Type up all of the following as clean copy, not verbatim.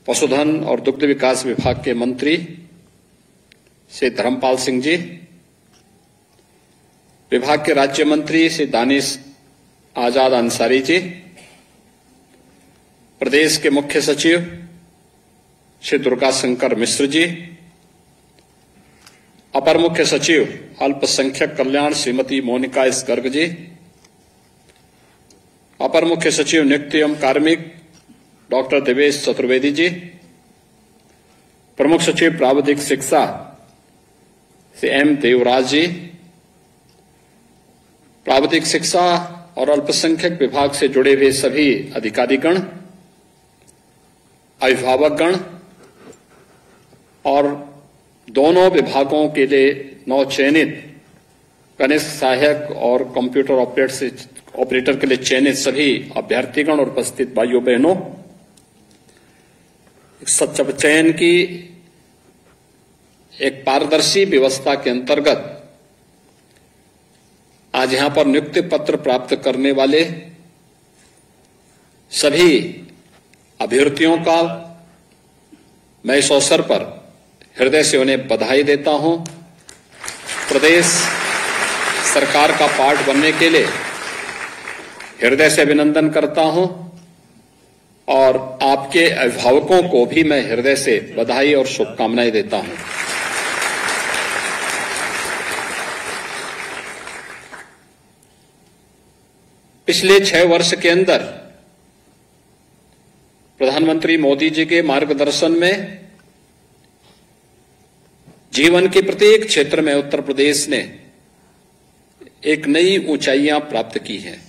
पशुधन और दुग्ध विकास विभाग के मंत्री श्री धर्मपाल सिंह जी, विभाग के राज्य मंत्री श्री दानिश आजाद अंसारी जी, प्रदेश के मुख्य सचिव श्री दुर्गा शंकर मिश्र जी, अपर मुख्य सचिव अल्पसंख्यक कल्याण श्रीमती मोनिका एस गर्ग जी, अपर मुख्य सचिव नियुक्ति एवं कार्मिक डॉक्टर देवेश चतुर्वेदी जी, प्रमुख सचिव प्राविधिक शिक्षा श्री एम देवराज जी, प्राविधिक शिक्षा और अल्पसंख्यक विभाग से जुड़े हुए सभी अधिकारीगण, अभिभावकगण और दोनों विभागों के लिए नवचयनित कनिष्ठ सहायक और कंप्यूटर ऑपरेटर के लिए चयनित सभी अभ्यर्थीगण और उपस्थित भाइयों बहनों, चयन की एक पारदर्शी व्यवस्था के अंतर्गत आज यहां पर नियुक्ति पत्र प्राप्त करने वाले सभी अभ्यर्थियों का मैं इस अवसर पर हृदय से उन्हें बधाई देता हूं। प्रदेश सरकार का पार्ट बनने के लिए हृदय से अभिनंदन करता हूं और आपके अभिभावकों को भी मैं हृदय से बधाई और शुभकामनाएं देता हूं। पिछले 6 वर्ष के अंदर प्रधानमंत्री मोदी जी के मार्गदर्शन में जीवन के प्रत्येक क्षेत्र में उत्तर प्रदेश ने एक नई ऊंचाइयां प्राप्त की हैं।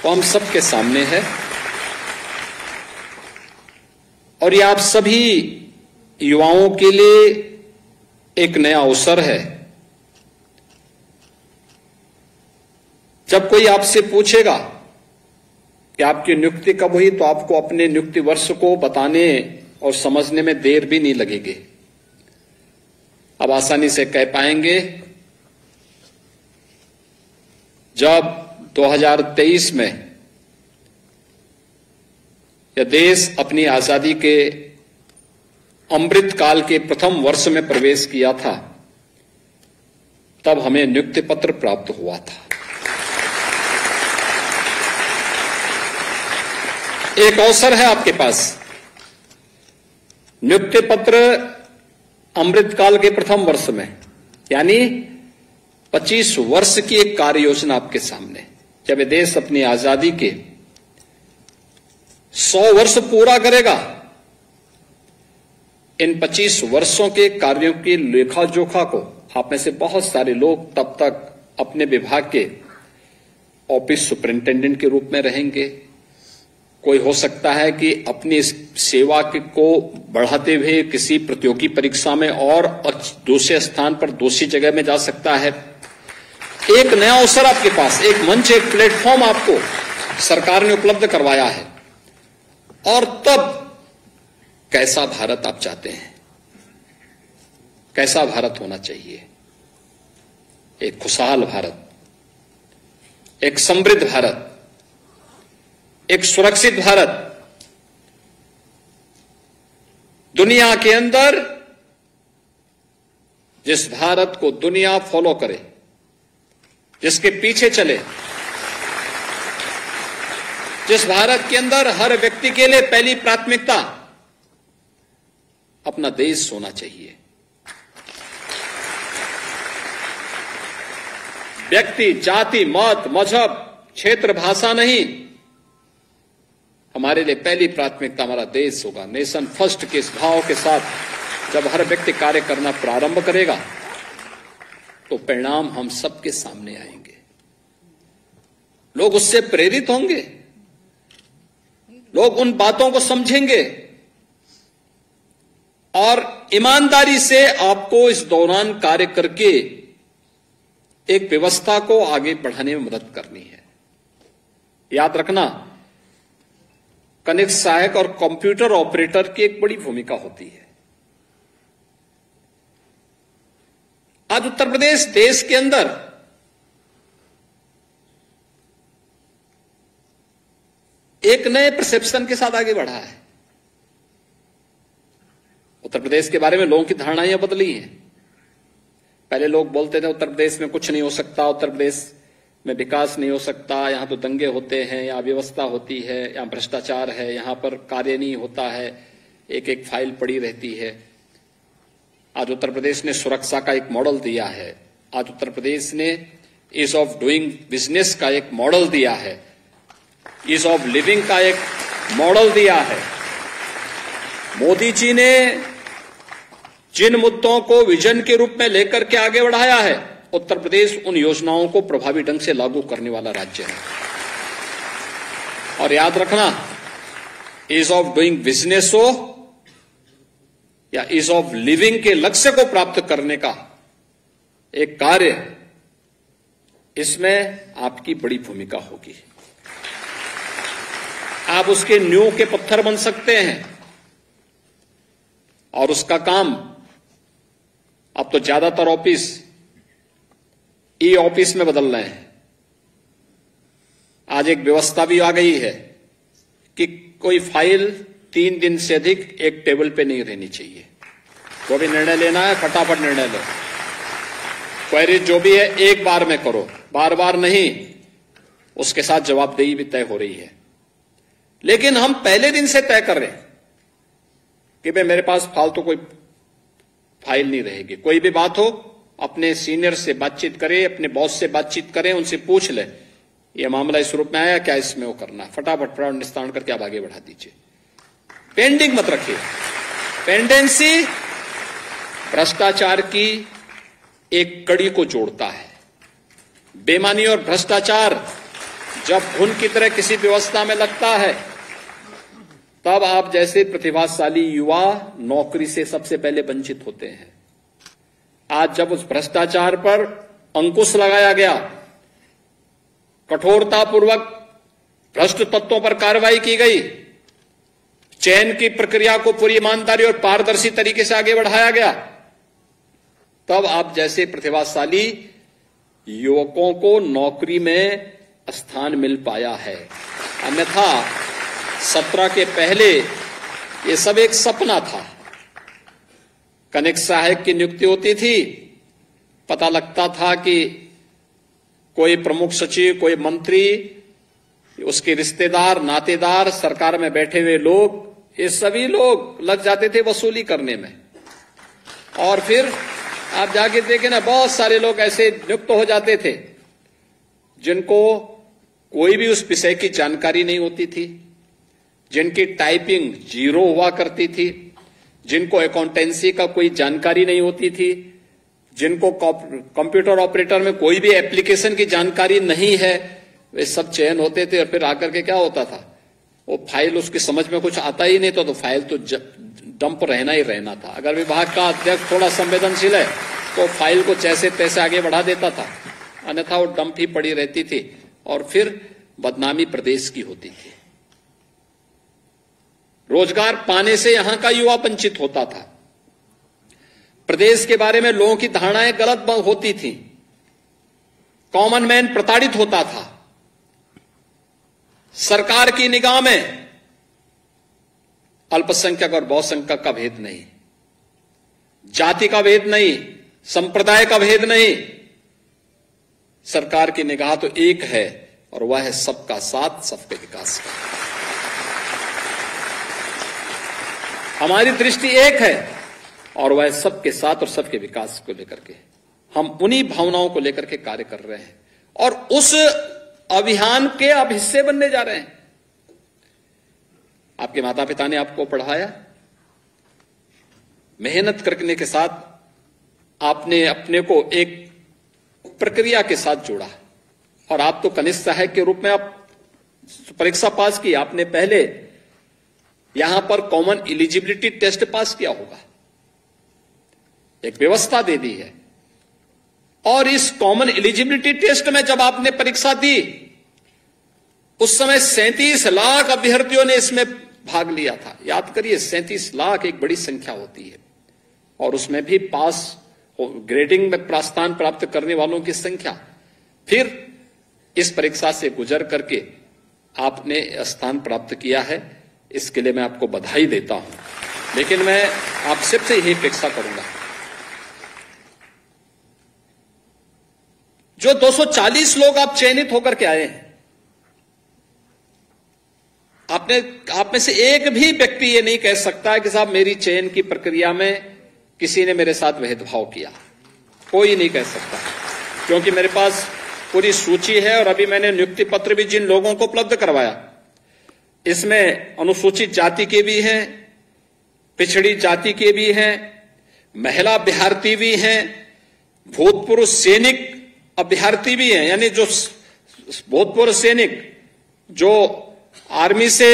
वो हम सबके सामने है और ये आप सभी युवाओं के लिए एक नया अवसर है। जब कोई आपसे पूछेगा कि आपकी नियुक्ति कब हुई, तो आपको अपने नियुक्ति वर्ष को बताने और समझने में देर भी नहीं लगेगी। अब आसानी से कह पाएंगे, जब 2023 में यह देश अपनी आजादी के अमृत काल के प्रथम वर्ष में प्रवेश किया था, तब हमें नियुक्ति पत्र प्राप्त हुआ था। एक अवसर है आपके पास। नियुक्ति पत्र अमृतकाल के प्रथम वर्ष में, यानी 25 वर्ष की एक कार्य योजना आपके सामने। जब ये देश अपनी आजादी के 100 वर्ष पूरा करेगा, इन 25 वर्षों के कार्यों की लेखा जोखा को आप में से बहुत सारे लोग तब तक अपने विभाग के ऑफिस सुपरिंटेंडेंट के रूप में रहेंगे। कोई हो सकता है कि अपनी सेवा को बढ़ाते हुए किसी प्रतियोगी परीक्षा में और दूसरे स्थान पर दूसरी जगह में जा सकता है। एक नया अवसर आपके पास, एक मंच, एक प्लेटफॉर्म आपको सरकार ने उपलब्ध करवाया है। और तब कैसा भारत आप चाहते हैं, कैसा भारत होना चाहिए? एक खुशहाल भारत, एक समृद्ध भारत, एक सुरक्षित भारत, दुनिया के अंदर जिस भारत को दुनिया फॉलो करे, जिसके पीछे चले, जिस भारत के अंदर हर व्यक्ति के लिए पहली प्राथमिकता अपना देश होना चाहिए। व्यक्ति, जाति, मत, मजहब, क्षेत्र, भाषा नहीं, हमारे लिए पहली प्राथमिकता हमारा देश होगा। नेशन फर्स्ट के इस भाव के साथ जब हर व्यक्ति कार्य करना प्रारंभ करेगा, तो परिणाम हम सबके सामने आएंगे। लोग उससे प्रेरित होंगे, लोग उन बातों को समझेंगे और ईमानदारी से आपको इस दौरान कार्य करके एक व्यवस्था को आगे बढ़ाने में मदद करनी है। याद रखना, कनिष्ठ सहायक और कंप्यूटर ऑपरेटर की एक बड़ी भूमिका होती है। आज उत्तर प्रदेश देश के अंदर एक नए परसेप्शन के साथ आगे बढ़ा है। उत्तर प्रदेश के बारे में लोगों की धारणाएं बदली हैं। पहले लोग बोलते थे उत्तर प्रदेश में कुछ नहीं हो सकता, उत्तर प्रदेश में विकास नहीं हो सकता, यहां तो दंगे होते हैं, यहां व्यवस्था होती है, यहां भ्रष्टाचार है, यहां पर कार्य नहीं होता है, एक एक फाइल पड़ी रहती है। आज उत्तर प्रदेश ने सुरक्षा का एक मॉडल दिया है। आज उत्तर प्रदेश ने ईज ऑफ डूइंग बिजनेस का एक मॉडल दिया है, ईज ऑफ लिविंग का एक मॉडल दिया है। मोदी जी ने जिन मुद्दों को विजन के रूप में लेकर के आगे बढ़ाया है, उत्तर प्रदेश उन योजनाओं को प्रभावी ढंग से लागू करने वाला राज्य है। और याद रखना, ईज ऑफ डूइंग बिजनेस हो या ईज ऑफ लिविंग के लक्ष्य को प्राप्त करने का एक कार्य, इसमें आपकी बड़ी भूमिका होगी। आप उसके नींव के पत्थर बन सकते हैं और उसका काम, अब तो ज्यादातर ऑफिस ई ऑफिस में बदल रहे हैं। आज एक व्यवस्था भी आ गई है कि कोई फाइल 3 दिन से अधिक एक टेबल पे नहीं रहनी चाहिए। जो भी निर्णय लेना है फटाफट निर्णय लो, क्वेरी जो भी है एक बार में करो, बार बार नहीं। उसके साथ जवाबदेही भी तय हो रही है। लेकिन हम पहले दिन से तय कर रहे हैं कि भाई मेरे पास फालतू कोई फाइल नहीं रहेगी। कोई भी बात हो अपने सीनियर से बातचीत करें, अपने बॉस से बातचीत करें, उनसे पूछ ले ये मामला इस रूप में आया, क्या इसमें वो करना, फटाफट निस्तारण करके आप आगे बढ़ा दीजिए। पेंडिंग मत रखिए। पेंडेंसी भ्रष्टाचार की एक कड़ी को जोड़ता है। बेईमानी और भ्रष्टाचार जब घुन की तरह किसी व्यवस्था में लगता है, तब आप जैसे प्रतिभाशाली युवा नौकरी से सबसे पहले वंचित होते हैं। आज जब उस भ्रष्टाचार पर अंकुश लगाया गया, कठोरतापूर्वक भ्रष्ट तत्वों पर कार्रवाई की गई, चयन की प्रक्रिया को पूरी ईमानदारी और पारदर्शी तरीके से आगे बढ़ाया गया, तब आप जैसे प्रतिभाशाली युवकों को नौकरी में स्थान मिल पाया है। अन्यथा 17 के पहले ये सब एक सपना था। कनिक सहायक की नियुक्ति होती थी, पता लगता था कि कोई प्रमुख सचिव, कोई मंत्री, उसके रिश्तेदार, नातेदार, सरकार में बैठे हुए लोग, ये सभी लोग लग जाते थे वसूली करने में। और फिर आप जाके देखें ना, बहुत सारे लोग ऐसे नियुक्त हो जाते थे जिनको कोई भी उस विषय की जानकारी नहीं होती थी, जिनकी टाइपिंग 0 हुआ करती थी, जिनको अकाउंटेंसी का कोई जानकारी नहीं होती थी, जिनको कंप्यूटर ऑपरेटर में कोई भी एप्लीकेशन की जानकारी नहीं है, वे सब चयन होते थे। और फिर आकर के क्या होता था, वो फाइल उसकी समझ में कुछ आता ही नहीं तो फाइल तो डंप रहना ही रहना था। अगर विभाग का अध्यक्ष थोड़ा संवेदनशील है तो फाइल को जैसे तैसे आगे बढ़ा देता था, अन्यथा वो डंप ही पड़ी रहती थी और फिर बदनामी प्रदेश की होती थी। रोजगार पाने से यहां का युवा वंचित होता था। प्रदेश के बारे में लोगों की धारणाएं गलत होती थी। कॉमन मैन प्रताड़ित होता था। सरकार की निगाह में अल्पसंख्यक और बहुसंख्यक का भेद नहीं, जाति का भेद नहीं, संप्रदाय का भेद नहीं। सरकार की निगाह तो एक है और वह है सबका साथ, सबके विकास का। हमारी दृष्टि एक है और वह सबके साथ और सबके विकास को लेकर के, हम उन्हीं भावनाओं को लेकर के कार्य कर रहे हैं और उस अभियान के अब हिस्से बनने जा रहे हैं। आपके माता पिता ने आपको पढ़ाया, मेहनत करने के साथ आपने अपने को एक प्रक्रिया के साथ जोड़ा और आप तो कनिष्ठ सहायक के रूप में आप परीक्षा पास की। आपने पहले यहां पर कॉमन एलिजिबिलिटी टेस्ट पास किया होगा, एक व्यवस्था दे दी है। और इस कॉमन एलिजिबिलिटी टेस्ट में जब आपने परीक्षा दी, उस समय 37 लाख अभ्यर्थियों ने इसमें भाग लिया था। याद करिए, 37 लाख एक बड़ी संख्या होती है और उसमें भी पास ग्रेडिंग में स्थान प्राप्त करने वालों की संख्या। फिर इस परीक्षा से गुजर करके आपने स्थान प्राप्त किया है, इसके लिए मैं आपको बधाई देता हूं। लेकिन मैं आप सबसे यही अपेक्षा करूंगा, जो 240 लोग आप चयनित होकर के आए हैं, आप में से एक भी व्यक्ति ये नहीं कह सकता कि साहब मेरी चयन की प्रक्रिया में किसी ने मेरे साथ भेदभाव किया। कोई नहीं कह सकता, क्योंकि मेरे पास पूरी सूची है और अभी मैंने नियुक्ति पत्र भी जिन लोगों को उपलब्ध करवाया, इसमें अनुसूचित जाति के भी हैं, पिछड़ी जाति के भी हैं, महिला अभ्यर्थी भी हैं, भूतपूर्व सैनिक अभ्यर्थी भी हैं, यानी जो भूतपूर्व सैनिक जो आर्मी से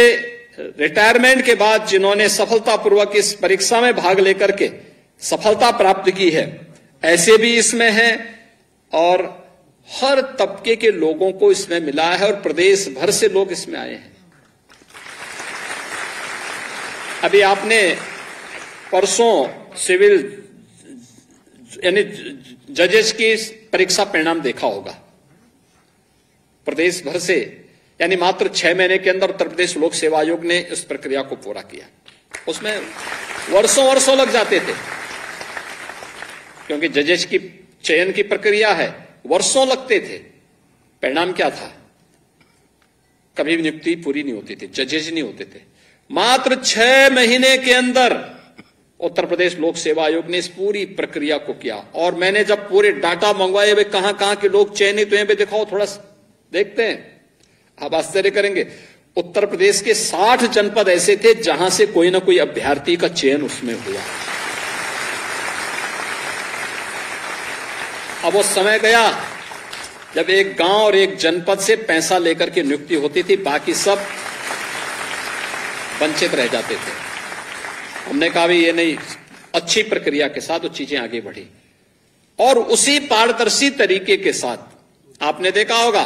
रिटायरमेंट के बाद जिन्होंने सफलतापूर्वक इस परीक्षा में भाग लेकर के सफलता प्राप्त की है, ऐसे भी इसमें हैं। और हर तबके के लोगों को इसमें मिला है और प्रदेश भर से लोग इसमें आए हैं। अभी आपने परसों सिविल यानी जजेस की परीक्षा परिणाम देखा होगा। प्रदेश भर से यानी मात्र 6 महीने के अंदर उत्तर प्रदेश लोक सेवा आयोग ने इस प्रक्रिया को पूरा किया। उसमें वर्षों लग जाते थे, क्योंकि जजेस की चयन की प्रक्रिया है, वर्षों लगते थे। परिणाम क्या था? कभी भी नियुक्ति पूरी नहीं होती थी, जजेस नहीं होते थे। मात्र 6 महीने के अंदर उत्तर प्रदेश लोक सेवा आयोग ने इस पूरी प्रक्रिया को किया। और मैंने जब पूरे डाटा मंगवाए, वे कहां के लोग चयनित हुए, दिखाओ थोड़ा देखते हैं, आप आश्चर्य करेंगे। उत्तर प्रदेश के 60 जनपद ऐसे थे जहां से कोई ना कोई अभ्यर्थी का चयन उसमें हुआ। अब वो समय गया जब एक गांव और एक जनपद से पैसा लेकर के नियुक्ति होती थी, बाकी सब वंचित रह जाते थे। हमने कहा भी ये नहीं, अच्छी प्रक्रिया के साथ वो चीजें आगे बढ़ी। और उसी पारदर्शी तरीके के साथ आपने देखा होगा,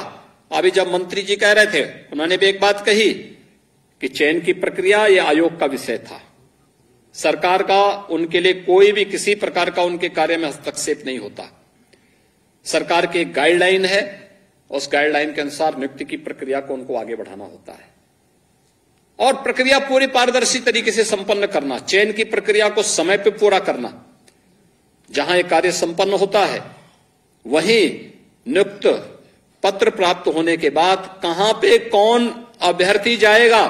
अभी जब मंत्री जी कह रहे थे, उन्होंने भी एक बात कही कि चयन की प्रक्रिया ये आयोग का विषय था, सरकार का उनके लिए कोई भी किसी प्रकार का उनके कार्य में हस्तक्षेप नहीं होता। सरकार की एक गाइडलाइन है, उस गाइडलाइन के अनुसार नियुक्ति की प्रक्रिया को उनको आगे बढ़ाना होता है और प्रक्रिया पूरी पारदर्शी तरीके से संपन्न करना, चयन की प्रक्रिया को समय पर पूरा करना। जहां यह कार्य संपन्न होता है वहीं नियुक्त पत्र प्राप्त होने के बाद कहां पे कौन अभ्यर्थी जाएगा,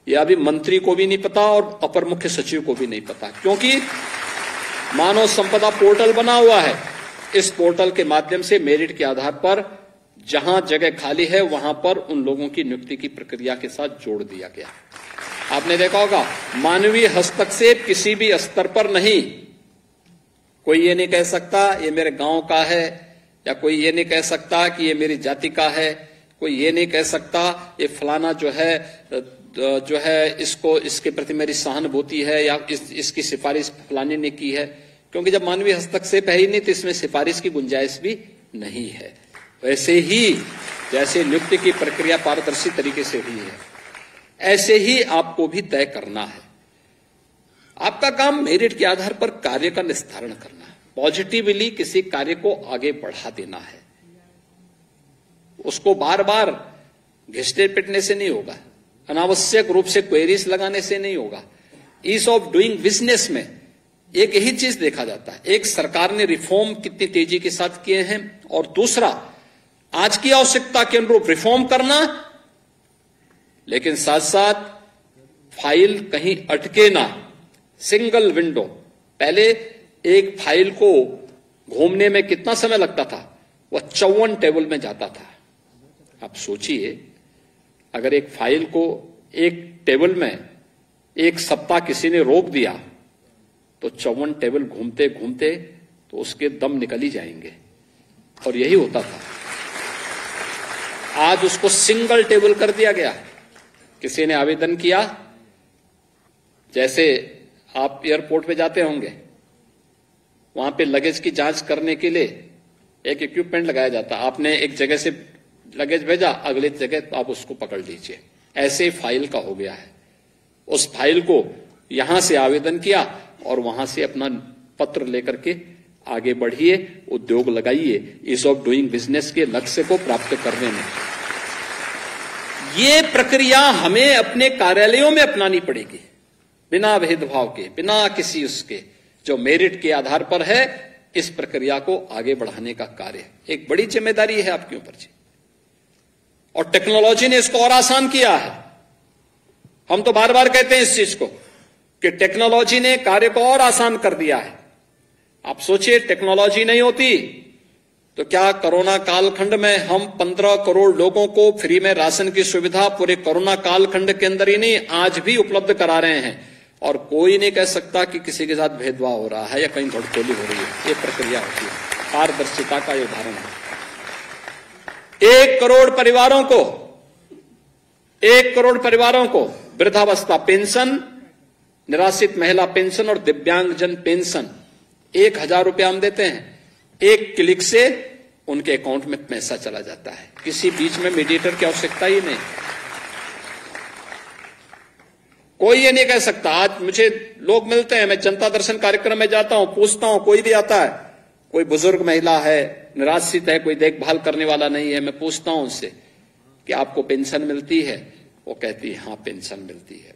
यह अभी मंत्री को भी नहीं पता और अपर मुख्य सचिव को भी नहीं पता, क्योंकि मानव संपदा पोर्टल बना हुआ है। इस पोर्टल के माध्यम से मेरिट के आधार पर जहां जगह खाली है वहां पर उन लोगों की नियुक्ति की प्रक्रिया के साथ जोड़ दिया गया। आपने देखा होगा, मानवीय हस्तक्षेप किसी भी स्तर पर नहीं। कोई ये नहीं कह सकता ये मेरे गांव का है, या कोई ये नहीं कह सकता कि ये मेरी जाति का है, कोई ये नहीं कह सकता ये फलाना जो है इसको इसके प्रति मेरी सहानुभूति है या इसकी सिफारिश फलाने ने की है, क्योंकि जब मानवीय हस्तक्षेप है ही नहीं तो इसमें सिफारिश की गुंजाइश भी नहीं है। वैसे ही जैसे नियुक्ति की प्रक्रिया पारदर्शी तरीके से हुई है, ऐसे ही आपको भी तय करना है। आपका काम मेरिट के आधार पर कार्य का निस्तारण करना है, पॉजिटिवली किसी कार्य को आगे बढ़ा देना है। उसको बार बार घिसने पिटने से नहीं होगा, अनावश्यक रूप से क्वेरीज लगाने से नहीं होगा। ईज ऑफ डूइंग बिजनेस में एक यही चीज देखा जाता है, एक सरकार ने रिफॉर्म कितनी तेजी के साथ किए हैं, और दूसरा आज की आवश्यकता के अनुरूप रिफॉर्म करना, लेकिन साथ साथ फाइल कहीं अटके ना। सिंगल विंडो, पहले एक फाइल को घूमने में कितना समय लगता था, वह 54 टेबल में जाता था। आप सोचिए, अगर एक फाइल को एक टेबल में एक सप्ताह किसी ने रोक दिया तो 54 टेबल घूमते घूमते तो उसके दम निकल ही जाएंगे, और यही होता था। आज उसको सिंगल टेबल कर दिया गया। किसी ने आवेदन किया, जैसे आप एयरपोर्ट पे जाते होंगे, वहां पे लगेज की जांच करने के लिए एक इक्विपमेंट लगाया जाता। आपने एक जगह से लगेज भेजा, अगले जगह आप उसको पकड़ लीजिए। ऐसे फाइल का हो गया है। उस फाइल को यहां से आवेदन किया और वहां से अपना पत्र लेकर के आगे बढ़िए, उद्योग लगाइए, ईज ऑफ डूइंग बिजनेस के लक्ष्य को प्राप्त करने में। ये प्रक्रिया हमें अपने कार्यालयों में अपनानी पड़ेगी। बिना भेदभाव के, बिना किसी उसके, जो मेरिट के आधार पर है, इस प्रक्रिया को आगे बढ़ाने का कार्य एक बड़ी जिम्मेदारी है आपके ऊपर जी। और टेक्नोलॉजी ने इसको और आसान किया है। हम तो बार बार कहते हैं इस चीज को कि टेक्नोलॉजी ने कार्य को और आसान कर दिया है। आप सोचिए, टेक्नोलॉजी नहीं होती तो क्या कोरोना कालखंड में हम 15 करोड़ लोगों को फ्री में राशन की सुविधा पूरे कोरोना कालखंड के अंदर ही नहीं, आज भी उपलब्ध करा रहे हैं, और कोई नहीं कह सकता कि किसी के साथ भेदभाव हो रहा है या कहीं घटकोली हो रही है। ये प्रक्रिया होती है, पारदर्शिता का ये उदाहरण है। 1 करोड़ परिवारों को वृद्धावस्था पेंशन, निराश्रित महिला पेंशन और दिव्यांगजन पेंशन 1000 रुपया हम देते हैं। एक क्लिक से उनके अकाउंट में पैसा चला जाता है, किसी बीच में मीडिएटर की आवश्यकता ही नहीं। कोई ये नहीं कह सकता। आज मुझे लोग मिलते हैं, मैं जनता दर्शन कार्यक्रम में जाता हूं, पूछता हूं, कोई भी आता है, कोई बुजुर्ग महिला है, निराश्रित है, कोई देखभाल करने वाला नहीं है, मैं पूछता हूं उससे कि आपको पेंशन मिलती है? वो कहती है हां पेंशन मिलती है।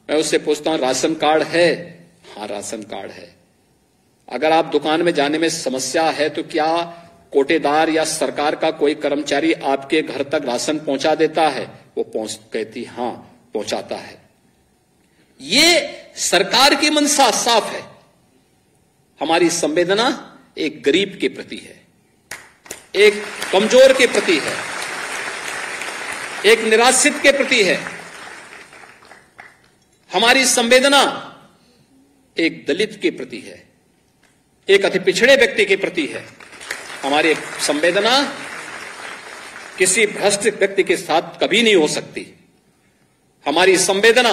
मैं उससे पूछता हूं राशन कार्ड है? हां राशन कार्ड है। अगर आप दुकान में जाने में समस्या है तो क्या कोटेदार या सरकार का कोई कर्मचारी आपके घर तक राशन पहुंचा देता है? वो कहती हां पहुंचाता है। ये सरकार की मंशा साफ है। हमारी संवेदना एक गरीब के प्रति है, एक कमजोर के प्रति है, एक निराश्रित के प्रति है। हमारी संवेदना एक दलित के प्रति है, एक अति पिछड़े व्यक्ति के प्रति है। हमारी संवेदना किसी भ्रष्ट व्यक्ति के साथ कभी नहीं हो सकती। हमारी संवेदना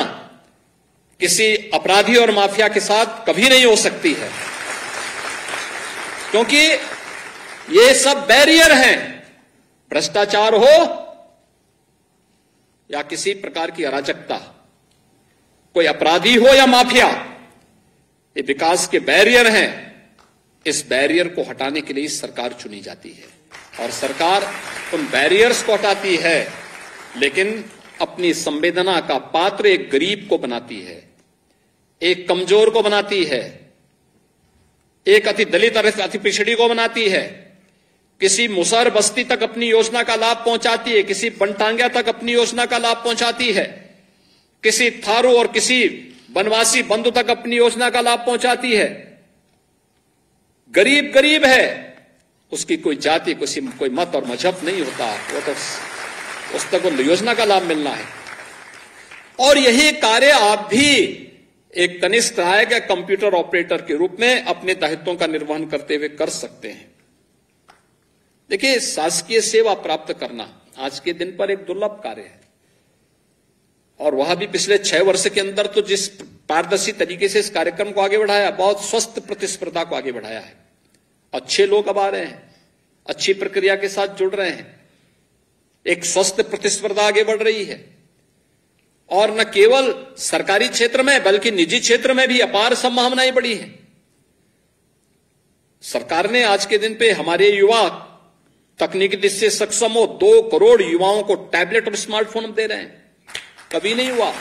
किसी अपराधी और माफिया के साथ कभी नहीं हो सकती है, क्योंकि ये सब बैरियर हैं। भ्रष्टाचार हो या किसी प्रकार की अराजकता, कोई अपराधी हो या माफिया, ये विकास के बैरियर हैं। इस बैरियर को हटाने के लिए सरकार चुनी जाती है, और सरकार उन बैरियर्स को हटाती है, लेकिन अपनी संवेदना का पात्र एक गरीब को बनाती है, एक कमजोर को बनाती है, एक अति दलित और अति पिछड़ी को बनाती है। किसी मुसहर बस्ती तक अपनी योजना का लाभ पहुंचाती है, किसी बनटांगिया तक अपनी योजना का लाभ पहुंचाती है, किसी थारू और किसी वनवासी बंधु तक अपनी योजना का लाभ पहुंचाती है। गरीब गरीब है, उसकी कोई जाति, कोई मत और मजहब नहीं होता, वो तो उस तक वो योजना का लाभ मिलना है। और यही कार्य आप भी एक कनिष्ठ सहायक या कंप्यूटर ऑपरेटर के रूप में अपने दायित्वों का निर्वहन करते हुए कर सकते हैं। देखिए, शासकीय सेवा प्राप्त करना आज के दिन पर एक दुर्लभ कार्य है, और वह भी पिछले 6 वर्ष के अंदर तो जिस पारदर्शी तरीके से इस कार्यक्रम को आगे बढ़ाया, बहुत स्वस्थ प्रतिस्पर्धा को आगे बढ़ाया है। अच्छे लोग अब आ रहे हैं, अच्छी प्रक्रिया के साथ जुड़ रहे हैं, एक स्वस्थ प्रतिस्पर्धा आगे बढ़ रही है। और न केवल सरकारी क्षेत्र में बल्कि निजी क्षेत्र में भी अपार संभावनाएं बढ़ी हैं। सरकार ने आज के दिन पे हमारे युवा तकनीकी दृष्टि से सक्षम हो 2 करोड़ युवाओं को टैबलेट और स्मार्टफोन दे रहे हैं, कभी नहीं हुआ।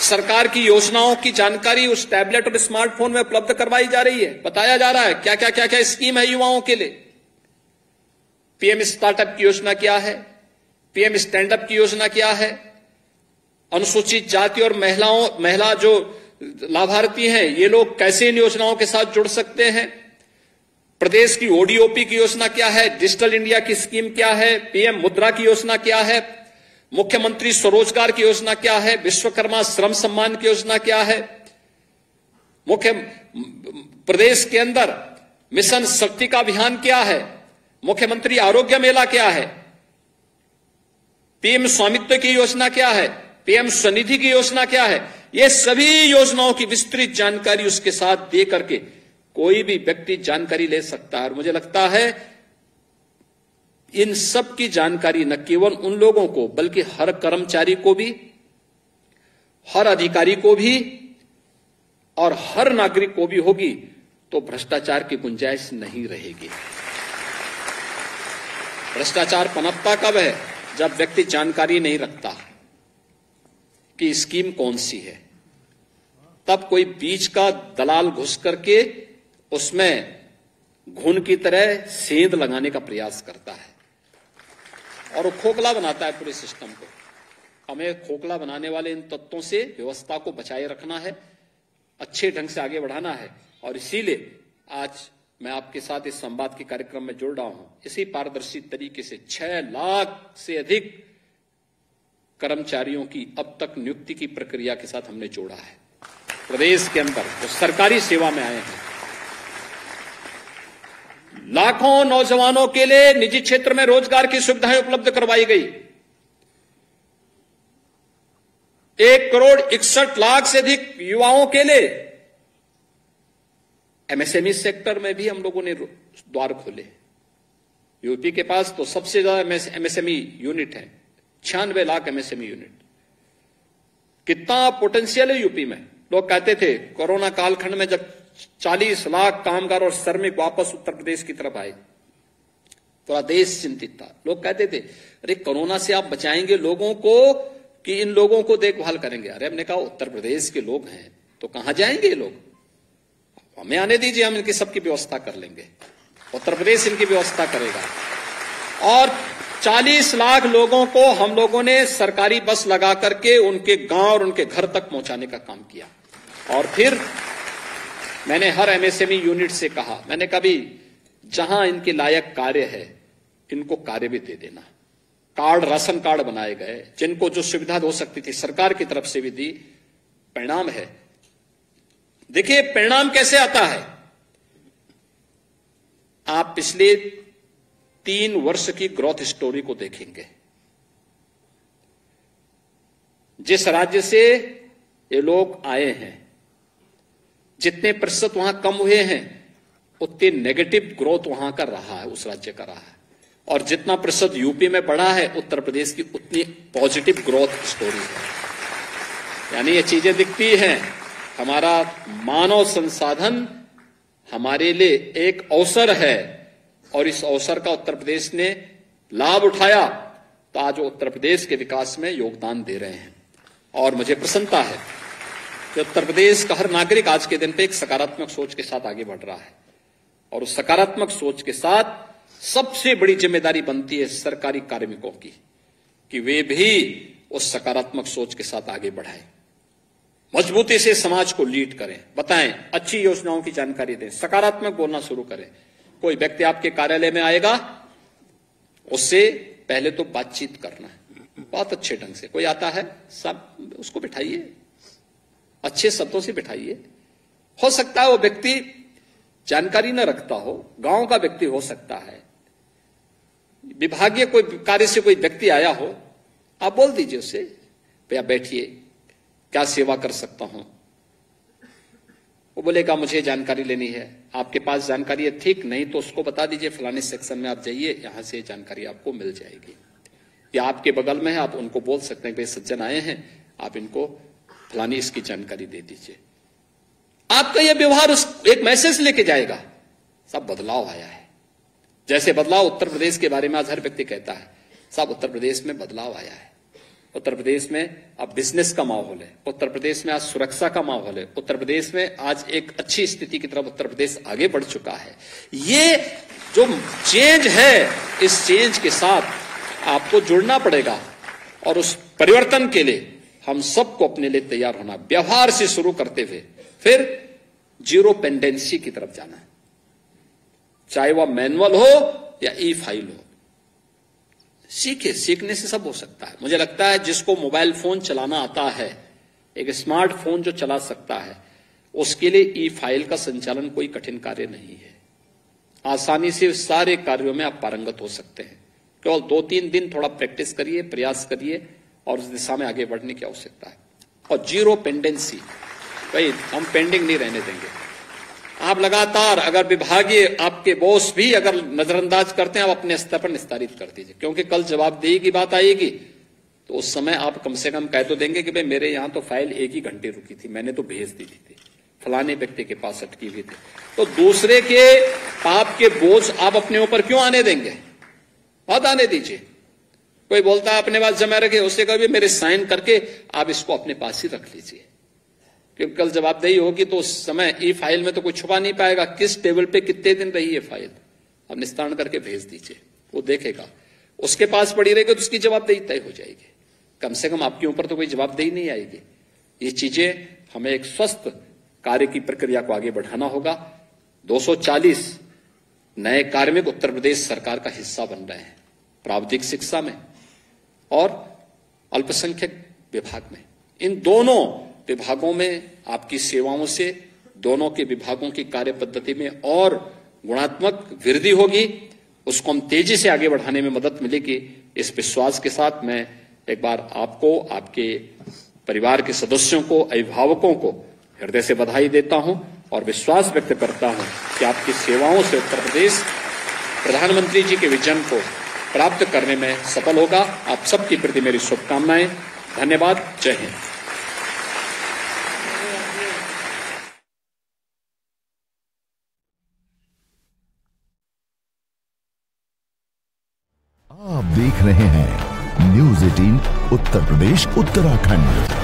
सरकार की योजनाओं की जानकारी उस टैबलेट और स्मार्टफोन में उपलब्ध करवाई जा रही है, बताया जा रहा है क्या क्या क्या क्या स्कीम है युवाओं के लिए। पीएम स्टार्टअप की योजना क्या है, पीएम स्टैंड अप की योजना क्या है, अनुसूचित जाति और महिला जो लाभार्थी हैं ये लोग कैसे इन योजनाओं के साथ जुड़ सकते हैं, प्रदेश की ओडीओपी की योजना क्या है, डिजिटल इंडिया की स्कीम क्या है, पीएम मुद्रा की योजना क्या है, मुख्यमंत्री स्वरोजगार की योजना क्या है, विश्वकर्मा श्रम सम्मान की योजना क्या है, मुख्य प्रदेश के अंदर मिशन शक्ति का अभियान क्या है, मुख्यमंत्री आरोग्य मेला क्या है, पीएम स्वामित्व की योजना क्या है, पीएम स्वनिधि की योजना क्या है। ये सभी योजनाओं की विस्तृत जानकारी उसके साथ दे करके कोई भी व्यक्ति जानकारी ले सकता है। और मुझे लगता है इन सब की जानकारी न केवल उन लोगों को बल्कि हर कर्मचारी को भी, हर अधिकारी को भी और हर नागरिक को भी होगी तो भ्रष्टाचार की गुंजाइश नहीं रहेगी। भ्रष्टाचार पनपता कब है? जब व्यक्ति जानकारी नहीं रखता, कि स्कीम कौन सी है, तब कोई बीच का दलाल घुस करके उसमें घुन की तरह सेंध लगाने का प्रयास करता है और वो खोखला बनाता है पूरे सिस्टम को। हमें खोखला बनाने वाले इन तत्वों से व्यवस्था को बचाए रखना है, अच्छे ढंग से आगे बढ़ाना है। और इसीलिए आज मैं आपके साथ इस संवाद के कार्यक्रम में जुड़ रहा हूं। इसी पारदर्शी तरीके से 6 लाख से अधिक कर्मचारियों की अब तक नियुक्ति की प्रक्रिया के साथ हमने जोड़ा है प्रदेश के अंदर, जो सरकारी सेवा में आए हैं। लाखों नौजवानों के लिए निजी क्षेत्र में रोजगार की सुविधाएं उपलब्ध करवाई गई। 1,61,00,000 से अधिक युवाओं के लिए एमएसएमई सेक्टर में भी हम लोगों ने द्वार खोले। यूपी के पास तो सबसे ज्यादा एमएसएमई यूनिट है, 96 लाख एमएसएमई यूनिट। कितना पोटेंशियल है यूपी में। लोग कहते थे कोरोना कालखंड में जब 40 लाख कामगार और श्रमिक वापस उत्तर प्रदेश की तरफ आए, पूरा देश चिंतित था। लोग कहते थे अरे कोरोना से आप बचाएंगे लोगों को कि इन लोगों को देखभाल करेंगे। अरे हमने कहा उत्तर प्रदेश के लोग हैं तो कहां जाएंगे ये लोग, हमें आने दीजिए, हम इनकी सबकी व्यवस्था कर लेंगे, उत्तर प्रदेश इनकी व्यवस्था करेगा। और 40 लाख लोगों को हम लोगों ने सरकारी बस लगा करके उनके गांव और उनके घर तक पहुंचाने का काम किया। और फिर मैंने हर एमएसएमई यूनिट से कहा, मैंने कभी जहां इनके लायक कार्य है इनको कार्य भी दे देना। कार्ड, राशन कार्ड बनाए गए, जिनको जो सुविधा हो सकती थी सरकार की तरफ से भी दी। परिणाम है, देखिए परिणाम कैसे आता है। आप पिछले 3 वर्ष की ग्रोथ स्टोरी को देखेंगे। जिस राज्य से ये लोग आए हैं, जितने प्रतिशत वहां कम हुए हैं, उतनी नेगेटिव ग्रोथ वहां का रहा है, उस राज्य का रहा है। और जितना प्रतिशत यूपी में बढ़ा है, उत्तर प्रदेश की उतनी पॉजिटिव ग्रोथ स्टोरी है। यानी ये चीजें दिखती हैं। हमारा मानव संसाधन हमारे लिए एक अवसर है और इस अवसर का उत्तर प्रदेश ने लाभ उठाया, तो आज उत्तर प्रदेश के विकास में योगदान दे रहे हैं। और मुझे प्रसन्नता है कि उत्तर प्रदेश का हर नागरिक आज के दिन पे एक सकारात्मक सोच के साथ आगे बढ़ रहा है। और उस सकारात्मक सोच के साथ सबसे बड़ी जिम्मेदारी बनती है सरकारी कार्मिकों की कि वे भी उस सकारात्मक सोच के साथ आगे बढ़ाएं, मजबूती से समाज को लीड करें, बताएं, अच्छी योजनाओं की जानकारी दें, सकारात्मक बोलना शुरू करें। कोई व्यक्ति आपके कार्यालय में आएगा, उससे पहले तो बातचीत करना है बहुत अच्छे ढंग से। कोई आता है, सब उसको बिठाइए, अच्छे शब्दों से बिठाइए। हो सकता है वो व्यक्ति जानकारी न रखता हो, गांव का व्यक्ति हो सकता है, विभागीय कोई कार्य से कोई व्यक्ति आया हो, आप बोल दीजिए उससे, भैया बैठिए, क्या सेवा कर सकता हूं। वो बोलेगा मुझे जानकारी लेनी है। आपके पास जानकारी है, ठीक, नहीं तो उसको बता दीजिए फलाने सेक्शन में आप जाइए, यहां से जानकारी आपको मिल जाएगी। या आपके बगल में है, आप उनको बोल सकते हैं भाई सज्जन आए हैं, आप इनको फलानी इसकी जानकारी दे दीजिए। आपका यह व्यवहार एक मैसेज लेके जाएगा, सब बदलाव आया है। जैसे बदलाव उत्तर प्रदेश के बारे में आज हर व्यक्ति कहता है, सब उत्तर प्रदेश में बदलाव आया है। उत्तर प्रदेश में अब बिजनेस का माहौल है, उत्तर प्रदेश में आज सुरक्षा का माहौल है, उत्तर प्रदेश में आज एक अच्छी स्थिति की तरफ उत्तर प्रदेश आगे बढ़ चुका है। ये जो चेंज है, इस चेंज के साथ आपको जुड़ना पड़ेगा और उस परिवर्तन के लिए हम सबको अपने लिए तैयार होना, व्यवहार से शुरू करते हुए फिर जीरो पेंडेंसी की तरफ जाना है, चाहे वह मैनुअल हो या ई फाइल हो। सीखे, सीखने से सब हो सकता है। मुझे लगता है जिसको मोबाइल फोन चलाना आता है, एक स्मार्टफोन जो चला सकता है, उसके लिए ई फाइल का संचालन कोई कठिन कार्य नहीं है। आसानी से सारे कार्यों में आप पारंगत हो सकते हैं। केवल 2-3 दिन थोड़ा प्रैक्टिस करिए, प्रयास करिए और उस दिशा में आगे बढ़ने की आवश्यकता है। और जीरो पेंडेंसी, भाई हम पेंडिंग नहीं रहने देंगे। आप लगातार, अगर विभागीय आपके बॉस भी अगर नजरअंदाज करते हैं, आप अपने स्तर पर निस्तारित कर दीजिए, क्योंकि कल जवाबदेही की बात आएगी तो उस समय आप कम से कम कह तो देंगे कि भाई मेरे यहां तो फाइल 1 ही घंटे रुकी थी, मैंने तो भेज दी थी, फलाने व्यक्ति के पास अटकी हुई थी। तो दूसरे के पाप के बोझ आप अपने ऊपर क्यों आने देंगे? मत आने दीजिए। कोई बोलता है अपने पास जमा रखे, उससे कभी मेरे साइन करके आप इसको अपने पास ही रख लीजिए, क्योंकि कल जवाबदेही होगी तो उस समय ई फाइल में तो कोई छुपा नहीं पाएगा किस टेबल पे कितने दिन रही है फाइल। आप निस्तारण करके भेज दीजिए, वो देखेगा, उसके पास पड़ी रहेगी तो उसकी जवाबदेही तय हो जाएगी। कम से कम आपके ऊपर तो कोई जवाबदेही नहीं आएगी। ये चीजें हमें एक स्वस्थ कार्य की प्रक्रिया को आगे बढ़ाना होगा। 240 नए कार्मिक उत्तर प्रदेश सरकार का हिस्सा बन रहे हैं, प्राविधिक शिक्षा में और अल्पसंख्यक विभाग में। इन दोनों विभागों में आपकी सेवाओं से दोनों के विभागों की कार्य पद्धति में और गुणात्मक वृद्धि होगी, उसको हम तेजी से आगे बढ़ाने में मदद मिलेगी। इस विश्वास के साथ मैं एक बार आपको, आपके परिवार के सदस्यों को, अभिभावकों को हृदय से बधाई देता हूं और विश्वास व्यक्त करता हूं कि आपकी सेवाओं से उत्तर प्रदेश प्रधानमंत्री जी के विजन को प्राप्त करने में सफल होगा। आप सबके प्रति मेरी शुभकामनाएं। धन्यवाद। जय हिंद। आप देख रहे हैं न्यूज़ 18 उत्तर प्रदेश उत्तराखंड।